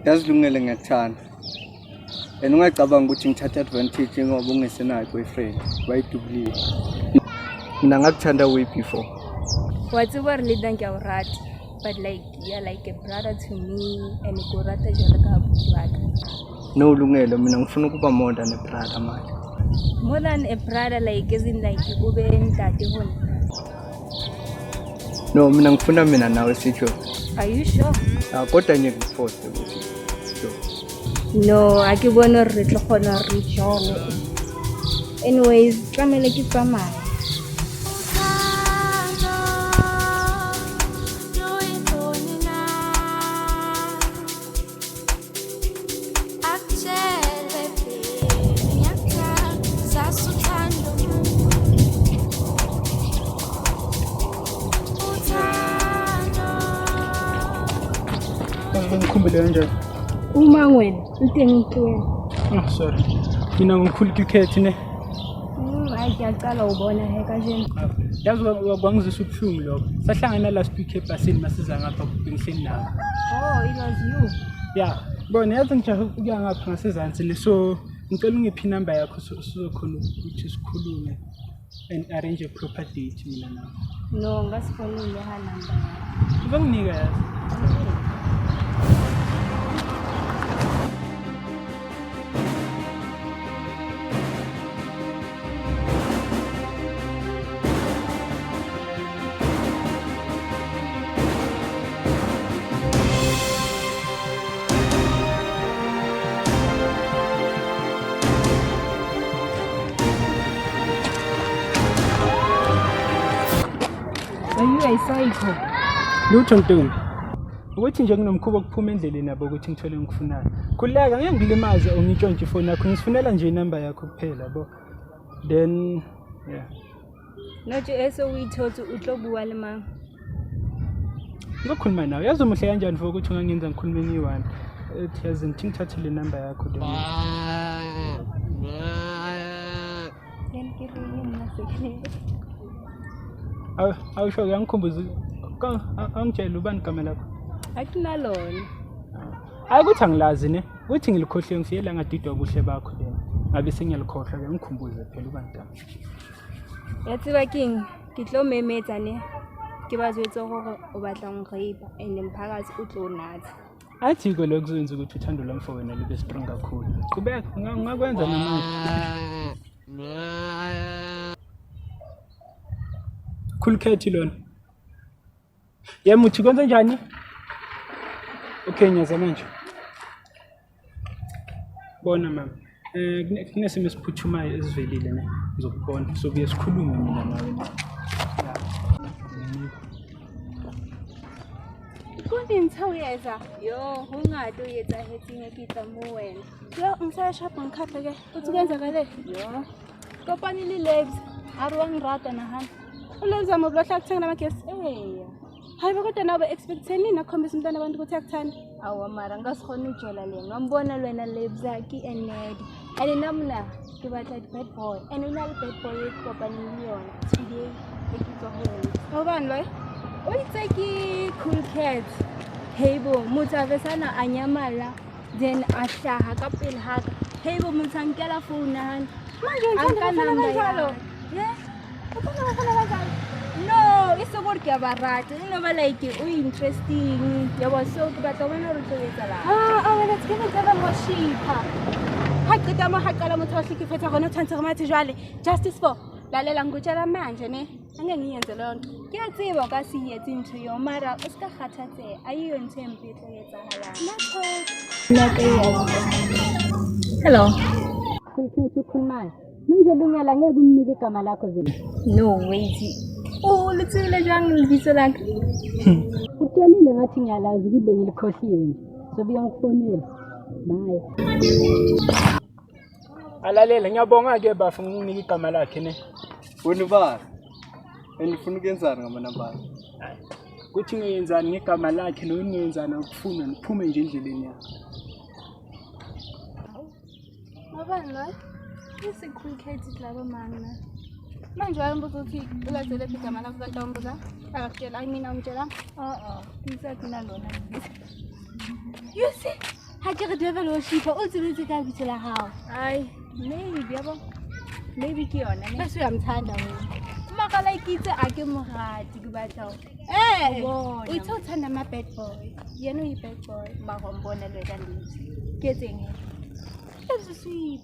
Yazilungele ngiyakuthanda. And ungacabanga ukuthi ngithatha advantage ngoba ungesenayo boyfriend. Wayidubulile. Mina ngakuthanda way before. What's over Leeyndow ngiyawurata. But like you're like a brother to me and ukurata jalo ka brother. No ulungele mina ngifuna ukuba more than a brother manje. More than a brother like isn't like ube ntate hona. No mina ngifuna mina nawe sitho. Are you sure? Kodwa ngikuforce ukuthi. No, akibona re tlo khona re jole. Anyways, tlamele ke tsamaya. Ngikhumbule kanjani? Uma wena uteng kuwena. Oh sorry. Mina ngikhulu cricket ne. Hayi ngiyacala ubona he kanjeni. Yazi wangizisa ubuhlungu lokho. Sahlangana last week ebhasini masiza ngapha kubengihleni nawe. Oh, it was you. Yeah. Bona yazi ngijahe ukuya ngapha ngasezantsi ne so ngicela ungiphi number yakho sizokhona ukuthi sikhulume and arrange a proper date mina nawe. No, ngasifonile ha number. Ubanginika yazi. Psycho. Lutho Ntombi. Ukuthi nje nginomkhuba okuphuma endleleni nabo ukuthi ngithole ngikufunayo. Khuleka ngeke ngilimaze ungitshontshe ifoni yakho ngisifunela nje inamba yakho kuphela yabo. Then yeah. Noje eso uyithothi utlobuwa le mama. Ngokhuluma nawe yazi umuhle kanjani for ukuthi ungangenza ngikhulume ngiyi-1. Ethi yazi ngithathe le number yakho then. Awusho ngiyangikhumbuza angitshela ubani igama lakho akunalona ayikuthi angilazi ne uthi ngilikhohle ngifiyela ngadidwa ubuhle bakho lena ngabe sengiyalikhohlwa ke ngikhumbuze phela ubani igama yathi ba king ke tlo memetsa ne ke bazwetse gore o batla ngreipa and emphakathi utlo nathi athi ke lokho kuzenza ukuthi uthando lwami for wena libe strong kakhulu qhubeka ngakwenza namanje cool cat lona muthi kwenza njani okay nyaza manje bona mama kunesimo esiphuthumayo esivelile ne ngizokubona sobuye sikhulume mina nawe Kundintshaweza yo ungade uyetsa hetsinge kitla mo wena yo ngisaya shop ngikhahle ke uthi kwenzakale yo kopanile legs arwangirata na hana ulenza moblohla kuthengela amagesi hayi kodwa nawe expecteni nakhombisa umntana abantu ukuthi akuthanda awu mara ngasikhona ujola lena wambona wena legs yakhe enedi and namna ke batla bad boy and una bad boy kopanile yona today ekitwa ho ubani lo uyitseki cool cat hebo mutsavesana anyamala then ahlaha kapela haka hebo mutsankela phone hana manje ngithanda njalo no isokori ke barata inoba like interesting yabo so ke batla bona re tloetsa la wena tsena tsela mo shipa ha qita mo ha qala motho wa hlekefetsa gona tshwantse re mathe jwale justice for lalela ngutshela manje ne angeke ngiyenze lonto ke yatsiba ka se yetse ntho yo mara o ska kgathatse ayiyo ntho empe tlo etsahala hello kukhuluma manje lungela ngeke umnike igama lakho vele no wait litsile jang libitso lakho utshelile ngathi ngiyalazi ukuthi bengilikhohliwe nje sobuya ngikufonela bye alalela ngiyabonga ke bafu nginika igama lakhe ne wena ba engifuna ukuyenzana ngamanamba kuthi ngiyenzana ngegama lakhe noyenzana ukufuna niphume nje endleleni yakho mabani lo isikhulukhethi labo mana manje wayembuza ukuthi ulazele igama lakho kaNtombuza akakutshela mina umtshela ngisathi nalona you see Ha ke re devil worshipper o tsebetse ka bitso la hao. Ai, maybe yabo. Maybe ke yona ne. Bese uyamthanda wena. Maka like itse ake morati ke batla. O itse uthanda ama bad boy. Yena uyi bad boy. Ba go mbona le ka lips. Ke tseng. That's so sweet.